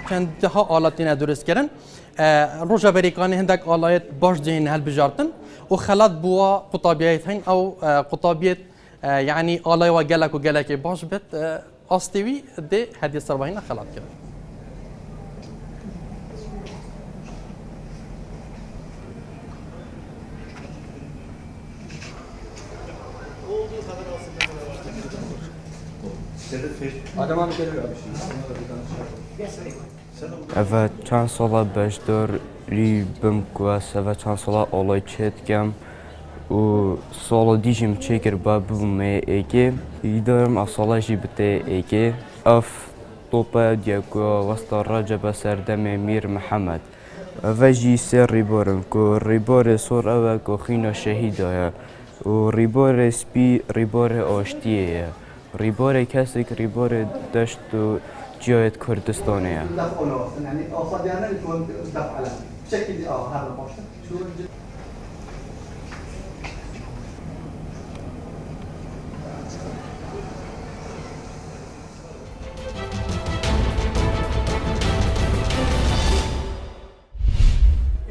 چندها آلاتین درست کردن روجا بریکانی هندک آلات باش جین هل بجارتن و خلات بوا قطابیت هن او قطابیت يعني آلای و گلک باش بت استوي ده هدي سرباهين خلات كده Evet, çan sola beşdor ribim kuas, evet çan sola olay çetkem. O sola dijim çekir babu me eki. İdarım asala jibte eki. Af topa diako vastara cebe serdeme Mir Muhammed. Ve jise riborim ko ribore sor eve ko xina şehidaya. O ribore spi ribore aştiye. ريبوري كاسك ريبوري دشتو جاية كردستانية. يعني صديانا يكون دفع على بشكل هذا الموشن شو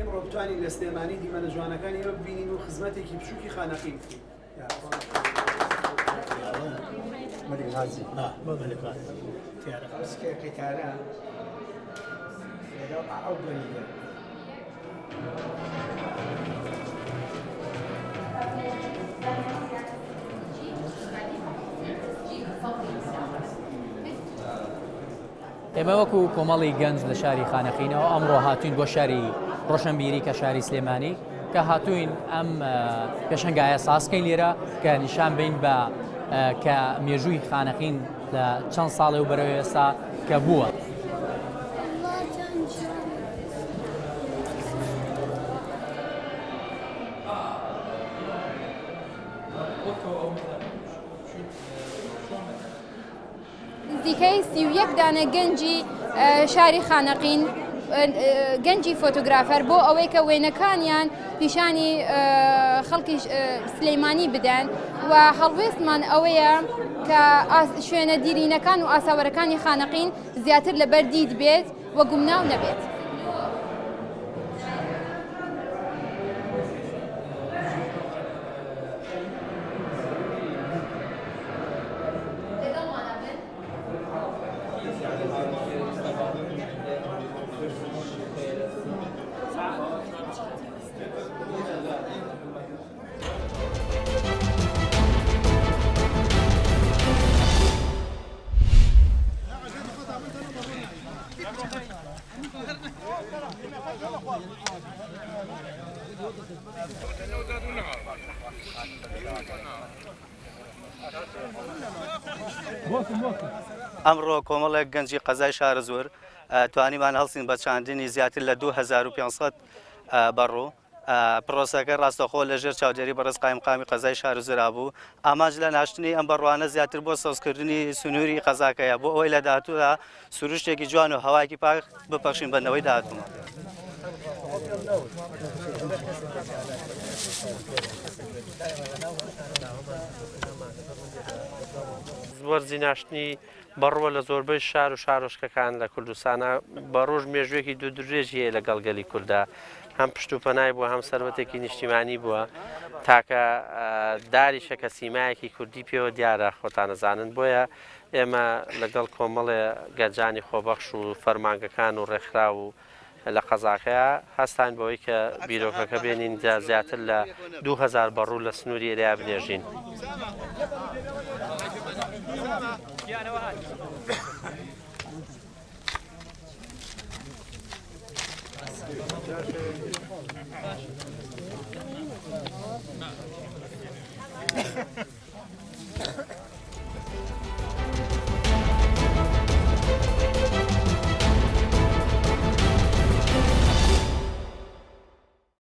امرو بتواني الاستيماني دي من جوانا كان يربيني وخدمتي كي بشوكي خانقين ملك غازي ملك غازي تعرف بس كتالا لو أعوضني ئێمە وەکو کۆمەڵی گەنج لە شاری خانەقینەوە ئەمڕۆ هاتوین بۆ شاری ڕۆشنبیری کە شاری سلێمانی کە هاتوین ئەم پێشەنگایە سازکەین لێرە کە نیشان بین بە کە مێژووی خانەقین لە چەند ساڵێ و بەرەوەی ئێستا کە بووە. نزیکەی 31 دانە گەنجی شاری خانەقین گەنجی فۆتۆگرافەر بۆ ئەوەی کە وێنەکانیان پیشانی خەڵکی سلەیمانی بدەن و هەڵوێستمان ئەوەیە کە شوێنە دیرینەکان و ئاساوەرەکانی خانەقین زیاتر لەبەر دید بێت و گومناو نەبێت. ئەمڕۆ کۆمەڵێک گەنجی قەزای شارە زۆر توانیمان هەڵسین بە چاندنی زیاتر لە 2500 بەڕوو پرۆسەکە ڕاستەخۆ لەژێر چاودێری بەڕێز قایمقامی قەزای شار زۆرا بوو ئاماژ لە ناشتنی ئەم بەڕوانە زیاتر بۆ سەوزکردنی سنووری قەزاکەیە بۆ ئەوەی لە داهاتوودا سروشتێکی جوان و هەواکی پاک بپەخشین بەنەوەی داهاتوومە. وەرزی ناشتنی بەڕوە لە زۆربەی شار و شارۆشکەکان لە کوردستانە بە ڕۆژ مێژوێکی دوو درێژی هەیە لە گەڵگەلی کووردا هەم پشت و پەنای بووە هەم سەرەتێکی نیشتیمانی بووە تاکە داریشەکە سیمایەکی کوردی پێوە دیارە خۆتانەزانن بۆیە ئێمە لەگەڵ کۆمەڵێ گەنجانی خۆبەخش و فەرمانگەکان و ڕێکخرا و لە قەزاقەیە هەستان بەوەی کە بیرۆکەکە بێنین زیاتر لە 2000 بەڕوو لە سنووری ئێریا بنێژین.